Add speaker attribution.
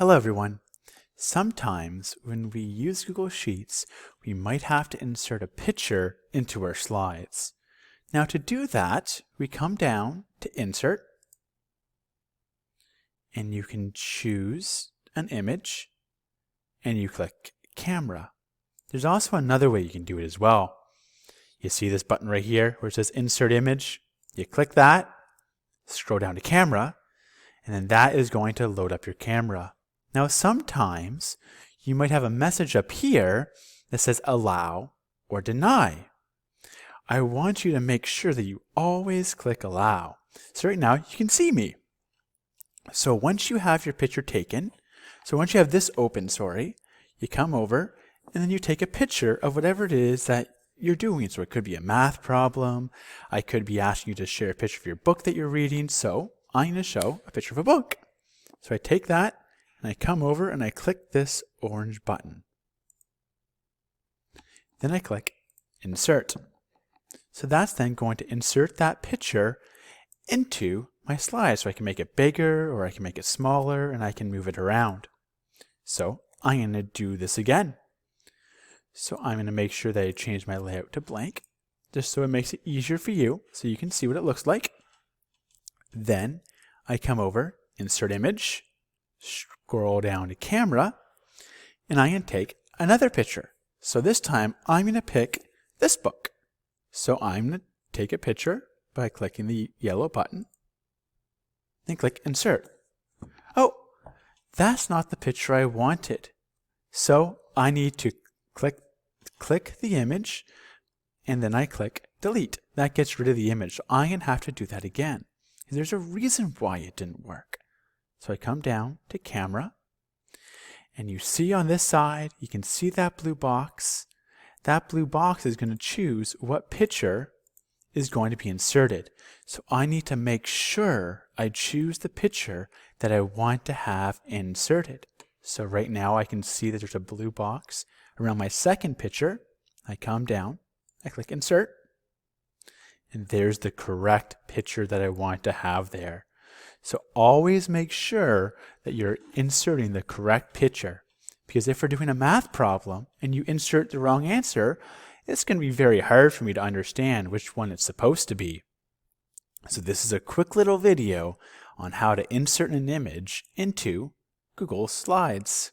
Speaker 1: Hello everyone. Sometimes when we use Google Sheets, we might have to insert a picture into our slides. Now to do that, we come down to Insert, and you can choose an image, and you click Camera. There's also another way you can do it as well. You see this button right here where it says Insert Image? You click that, scroll down to Camera, and then that is going to load up your camera. Now sometimes you might have a message up here that says allow or deny. I want you to make sure that you always click allow. So right now you can see me. So once you have your picture taken, once you have this open, you come over and then you take a picture of whatever it is that you're doing. So it could be a math problem. I could be asking you to share a picture of your book that you're reading. So I'm going to show a picture of a book. So I take that and I come over and I click this orange button. Then I click Insert. So that's then going to insert that picture into my slide. So I can make it bigger or I can make it smaller and I can move it around. So I'm going to do this again. So I'm going to make sure that I change my layout to blank, just so it makes it easier for you so you can see what it looks like. Then I come over, Insert Image, scroll down to Camera, and I can take another picture. So this time I'm going to pick this book. So I'm going to take a picture by clicking the yellow button and click Insert. Oh, that's not the picture I wanted. So I need to click the image and then I click Delete. That gets rid of the image. So I'm going to have to do that again. There's a reason why it didn't work. So I come down to Camera, and you see on this side, you can see that blue box. That blue box is going to choose what picture is going to be inserted. So I need to make sure I choose the picture that I want to have inserted. So right now I can see that there's a blue box around my second picture. I come down, I click Insert, and there's the correct picture that I want to have there. So always make sure that you're inserting the correct picture, because if we're doing a math problem and you insert the wrong answer, it's going to be very hard for me to understand which one it's supposed to be. So this is a quick little video on how to insert an image into Google Slides.